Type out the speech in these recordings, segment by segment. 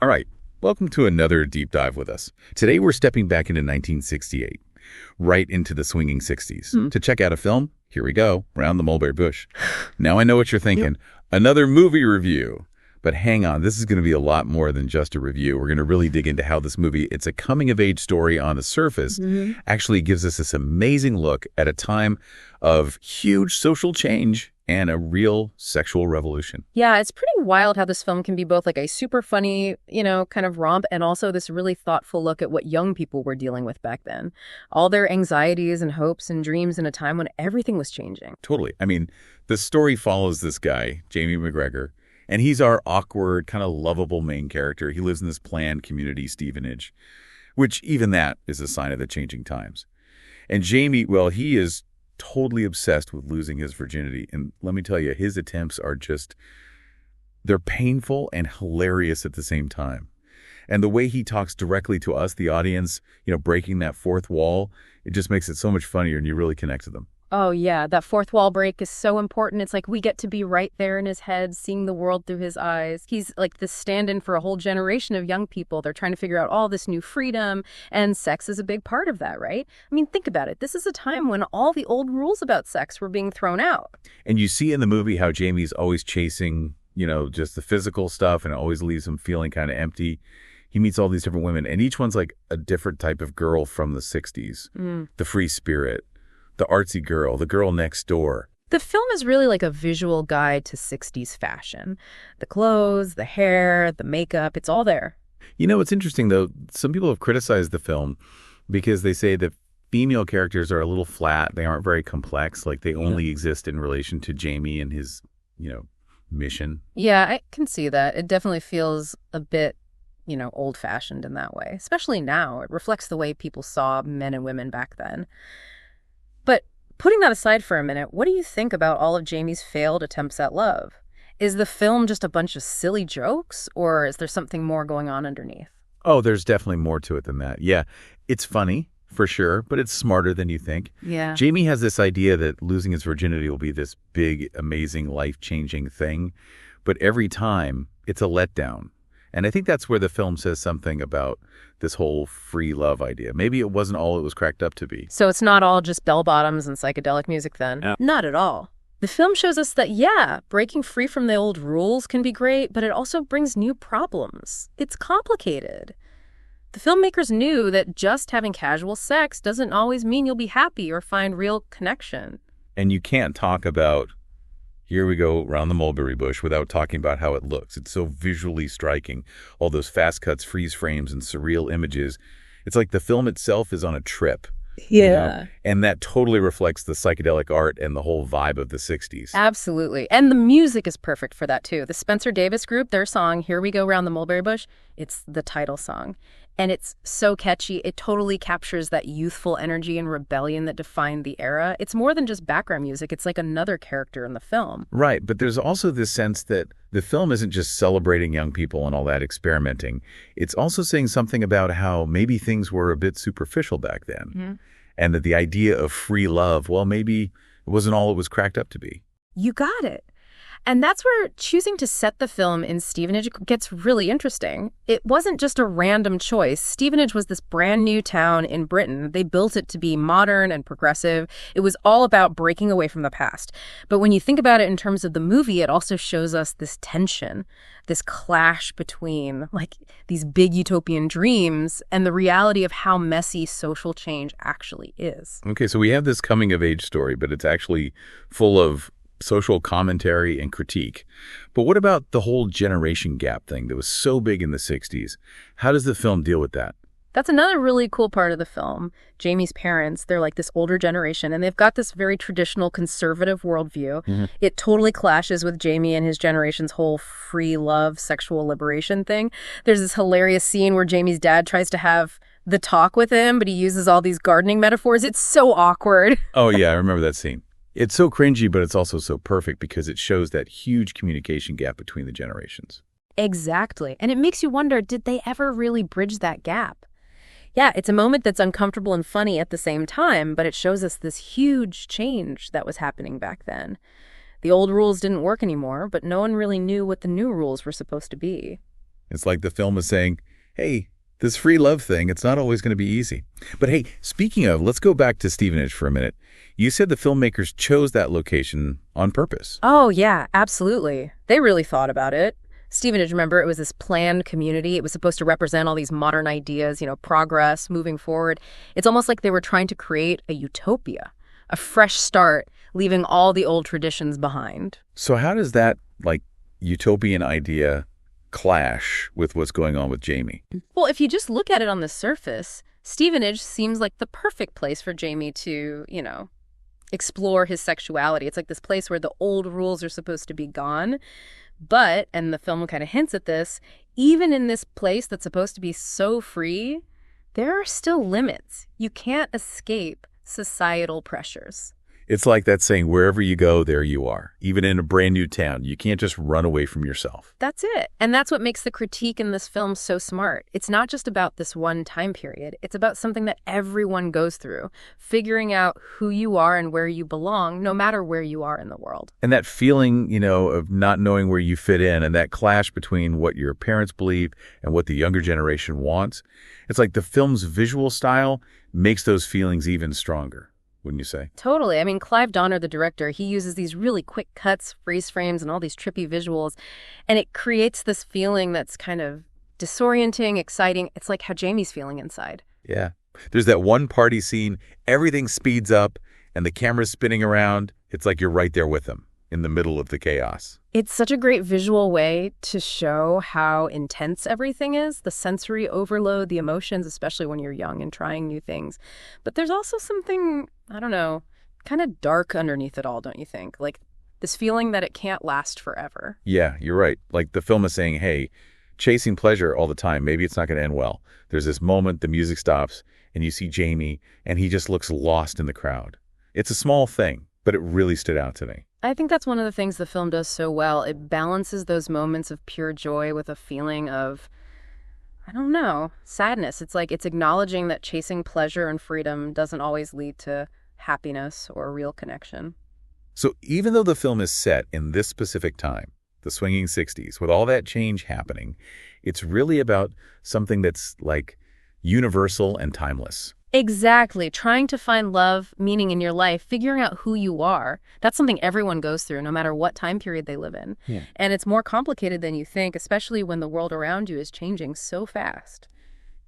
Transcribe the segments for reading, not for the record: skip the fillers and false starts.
All right, welcome to another deep dive with us. Today we're stepping back into 1968, right into the swinging 60s. To check out a film, here we go, Round the Mulberry Bush. Now I know what you're thinking, another movie review. But hang on, this is going to be a lot more than just a review. We're going to really dig into how this movie, it's a coming-of-age story on the surface, actually gives us this amazing look at a time of huge social change and a real sexual revolution. Yeah, it's pretty wild how this film can be both like a super funny, kind of romp and also this really thoughtful look at what young people were dealing with back then. All their anxieties and hopes and dreams in a time when everything was changing. Totally. I mean, the story follows this guy, Jamie McGregor, and he's our awkward, kind of lovable main character. He lives in this planned community, Stevenage, which even that is a sign of the changing times. And Jamie, well, he is totally obsessed with losing his virginity. And let me tell you, his attempts are they're painful and hilarious at the same time. And the way he talks directly to us, the audience, breaking that fourth wall, it just makes it so much funnier and you really connect to them. Oh, yeah. That fourth wall break is so important. It's like we get to be right there in his head, seeing the world through his eyes. He's like this stand-in for a whole generation of young people. They're trying to figure out all this new freedom, and sex is a big part of that, right? I mean, think about it. This is a time when all the old rules about sex were being thrown out. And you see in the movie how Jamie's always chasing, just the physical stuff, and it always leaves him feeling kind of empty. He meets all these different women, and each one's like a different type of girl from the 60s. The free spirit, the artsy girl, the girl next door. The film is really like a visual guide to 60s fashion. The clothes, the hair, the makeup, it's all there. It's interesting, though. Some people have criticized the film because they say that female characters are a little flat. They aren't very complex. Like they only exist in relation to Jamie and his, mission. Yeah, I can see that. It definitely feels a bit, old-fashioned in that way, especially now. It reflects the way people saw men and women back then. But putting that aside for a minute, what do you think about all of Jamie's failed attempts at love? Is the film just a bunch of silly jokes, or is there something more going on underneath? Oh, there's definitely more to it than that. Yeah, it's funny, for sure, but it's smarter than you think. Yeah. Jamie has this idea that losing his virginity will be this big, amazing, life-changing thing, but every time, it's a letdown. And I think that's where the film says something about this whole free love idea. Maybe it wasn't all it was cracked up to be. So it's not all just bell-bottoms and psychedelic music then? Yeah. Not at all. The film shows us that, breaking free from the old rules can be great, but it also brings new problems. It's complicated. The filmmakers knew that just having casual sex doesn't always mean you'll be happy or find real connection. And you can't talk about, here we go, Round the Mulberry Bush, without talking about how it looks. It's so visually striking. All those fast cuts, freeze frames, and surreal images. It's like the film itself is on a trip. Yeah. And that totally reflects the psychedelic art and the whole vibe of the 60s. Absolutely. And the music is perfect for that, too. The Spencer Davis Group, their song, Here We Go Round the Mulberry Bush, it's the title song. And it's so catchy. It totally captures that youthful energy and rebellion that defined the era. It's more than just background music. It's like another character in the film. Right. But there's also this sense that the film isn't just celebrating young people and all that experimenting. It's also saying something about how maybe things were a bit superficial back then. And that the idea of free love, well, maybe it wasn't all it was cracked up to be. You got it. And that's where choosing to set the film in Stevenage gets really interesting. It wasn't just a random choice. Stevenage was this brand new town in Britain. They built it to be modern and progressive. It was all about breaking away from the past. But when you think about it in terms of the movie, it also shows us this tension, this clash between like these big utopian dreams and the reality of how messy social change actually is. Okay, so we have this coming of age story, but it's actually full of social commentary and critique. But what about the whole generation gap thing that was so big in the 60s? How does the film deal with that? That's another really cool part of the film. Jamie's parents, they're like this older generation, and they've got this very traditional conservative worldview. It totally clashes with Jamie and his generation's whole free love, sexual liberation thing. There's this hilarious scene where Jamie's dad tries to have the talk with him, but he uses all these gardening metaphors. It's so awkward. Oh, yeah, I remember that scene. It's so cringy, but it's also so perfect because it shows that huge communication gap between the generations. Exactly. And it makes you wonder, did they ever really bridge that gap? Yeah, it's a moment that's uncomfortable and funny at the same time, but it shows us this huge change that was happening back then. The old rules didn't work anymore, but no one really knew what the new rules were supposed to be. It's like the film is saying, hey, this free love thing, it's not always going to be easy. But hey, speaking of, let's go back to Stevenage for a minute. You said the filmmakers chose that location on purpose. Oh, yeah, absolutely. They really thought about it. Stevenage, remember, it was this planned community. It was supposed to represent all these modern ideas, progress, moving forward. It's almost like they were trying to create a utopia, a fresh start, leaving all the old traditions behind. So how does that, utopian idea clash with what's going on with Jamie? Well, if you just look at it on the surface, Stevenage seems like the perfect place for Jamie to, explore his sexuality. It's like this place where the old rules are supposed to be gone. But, and the film kind of hints at this, even in this place that's supposed to be so free, there are still limits. You can't escape societal pressures. It's like that saying, wherever you go, there you are. Even in a brand new town, you can't just run away from yourself. That's it. And that's what makes the critique in this film so smart. It's not just about this one time period. It's about something that everyone goes through, figuring out who you are and where you belong, no matter where you are in the world. And that feeling, of not knowing where you fit in, and that clash between what your parents believe and what the younger generation wants, it's like the film's visual style makes those feelings even stronger. Wouldn't you say? Totally. I mean, Clive, the director, he uses these really quick cuts, freeze frames, and all these trippy visuals, and it creates this feeling that's kind of disorienting, exciting. It's like how Jamie's feeling inside. Yeah. There's that one party scene, everything speeds up, and the camera's spinning around. It's like you're right there with him in the middle of the chaos. It's such a great visual way to show how intense everything is, the sensory overload, the emotions, especially when you're young and trying new things. But there's also something, I don't know, kind of dark underneath it all, don't you think? Like this feeling that it can't last forever. Yeah, you're right. Like the film is saying, hey, chasing pleasure all the time, maybe it's not going to end well. There's this moment, the music stops, and you see Jamie, and he just looks lost in the crowd. It's a small thing, but it really stood out to me. I think that's one of the things the film does so well. It balances those moments of pure joy with a feeling of, I don't know, sadness. It's like it's acknowledging that chasing pleasure and freedom doesn't always lead to happiness or real connection. So even though the film is set in this specific time, the swinging 60s, with all that change happening, it's really about something that's universal and timeless. Exactly. Trying to find love, meaning in your life, figuring out who you are. That's something everyone goes through, no matter what time period they live in. Yeah. And it's more complicated than you think, especially when the world around you is changing so fast.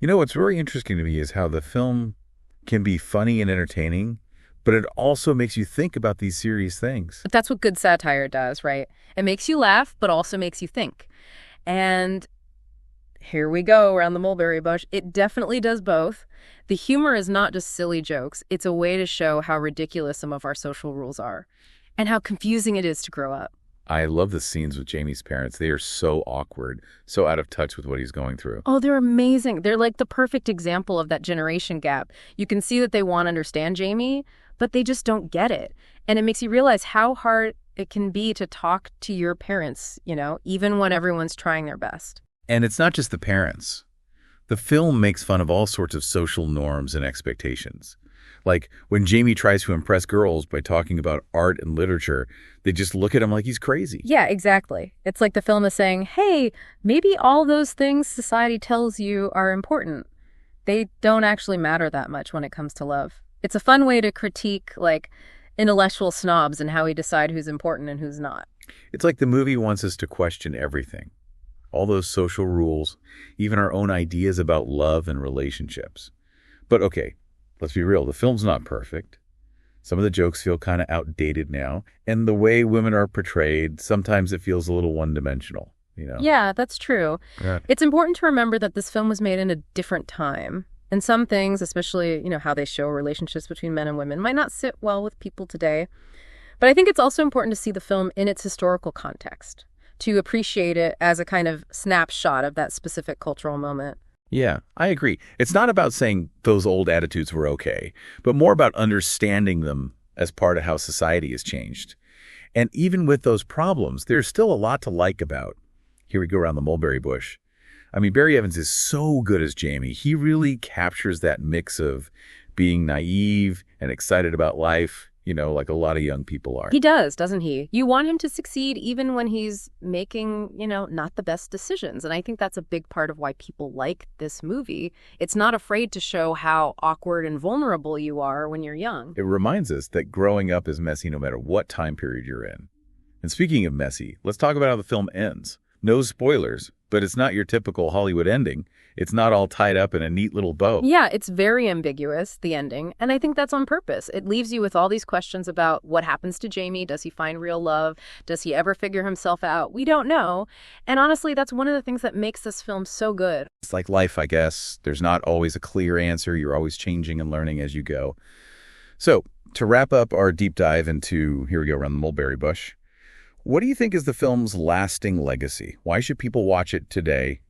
What's very interesting to me is how the film can be funny and entertaining, but it also makes you think about these serious things. But that's what good satire does, right? It makes you laugh, but also makes you think. And here we go around the mulberry bush. It definitely does both. The humor is not just silly jokes. It's a way to show how ridiculous some of our social rules are and how confusing it is to grow up. I love the scenes with Jamie's parents. They are so awkward, so out of touch with what he's going through. Oh, they're amazing. They're like the perfect example of that generation gap. You can see that they want to understand Jamie, but they just don't get it. And it makes you realize how hard it can be to talk to your parents, even when everyone's trying their best. And it's not just the parents. The film makes fun of all sorts of social norms and expectations. Like when Jamie tries to impress girls by talking about art and literature, they just look at him like he's crazy. Yeah, exactly. It's like the film is saying, hey, maybe all those things society tells you are important. They don't actually matter that much when it comes to love. It's a fun way to critique intellectual snobs and how we decide who's important and who's not. It's like the movie wants us to question everything. All those social rules, even our own ideas about love and relationships. But okay, let's be real, the film's not perfect. Some of the jokes feel kind of outdated now, and the way women are portrayed, sometimes it feels a little one-dimensional, Yeah, that's true. Yeah. It's important to remember that this film was made in a different time. And some things, especially, how they show relationships between men and women, might not sit well with people today. But I think it's also important to see the film in its historical context, to appreciate it as a kind of snapshot of that specific cultural moment. Yeah, I agree. It's not about saying those old attitudes were okay, but more about understanding them as part of how society has changed. And even with those problems, there's still a lot to like about. Here we go around the mulberry bush. I mean, Barry Evans is so good as Jamie. He really captures that mix of being naive and excited about life, like a lot of young people are. He does, doesn't he? You want him to succeed even when he's making, not the best decisions. And I think that's a big part of why people like this movie. It's not afraid to show how awkward and vulnerable you are when you're young. It reminds us that growing up is messy no matter what time period you're in. And speaking of messy, let's talk about how the film ends. No spoilers, but it's not your typical Hollywood ending. It's not all tied up in a neat little bow. Yeah, it's very ambiguous, the ending, and I think that's on purpose. It leaves you with all these questions about what happens to Jamie. Does he find real love? Does he ever figure himself out? We don't know. And honestly, that's one of the things that makes this film so good. It's like life, I guess. There's not always a clear answer. You're always changing and learning as you go. So, to wrap up our deep dive into, here we go, around the Mulberry Bush, what do you think is the film's lasting legacy? Why should people watch it today,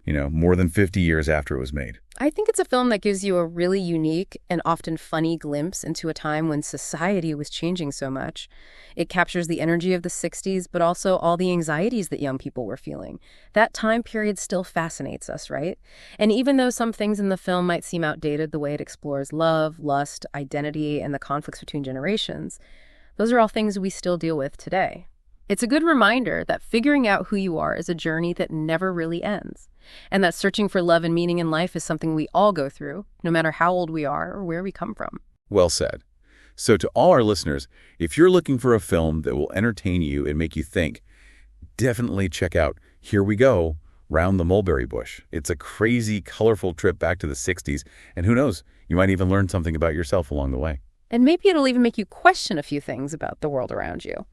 more than 50 years after it was made? I think it's a film that gives you a really unique and often funny glimpse into a time when society was changing so much. It captures the energy of the 60s, but also all the anxieties that young people were feeling. That time period still fascinates us, right? And even though some things in the film might seem outdated, the way it explores love, lust, identity, and the conflicts between generations, those are all things we still deal with today. It's a good reminder that figuring out who you are is a journey that never really ends, and that searching for love and meaning in life is something we all go through, no matter how old we are or where we come from. Well said. So to all our listeners, if you're looking for a film that will entertain you and make you think, definitely check out Here We Go, Round the Mulberry Bush. It's a crazy, colorful trip back to the 60s, and who knows, you might even learn something about yourself along the way. And maybe it'll even make you question a few things about the world around you.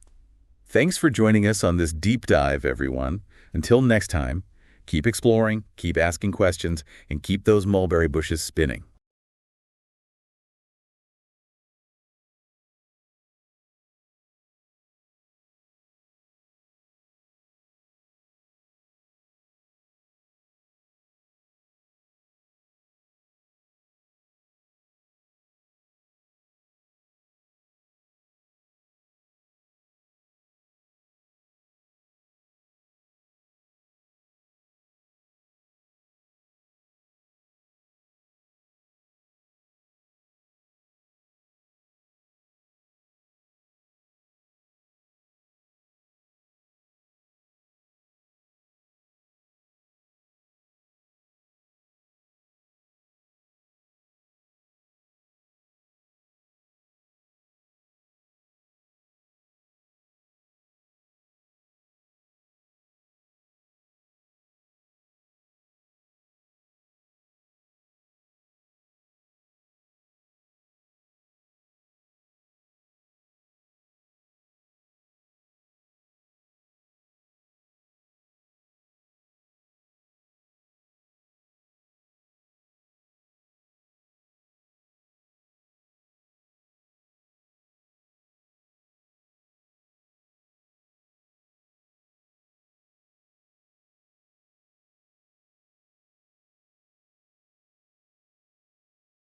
Thanks for joining us on this deep dive, everyone. Until next time, keep exploring, keep asking questions, and keep those mulberry bushes spinning.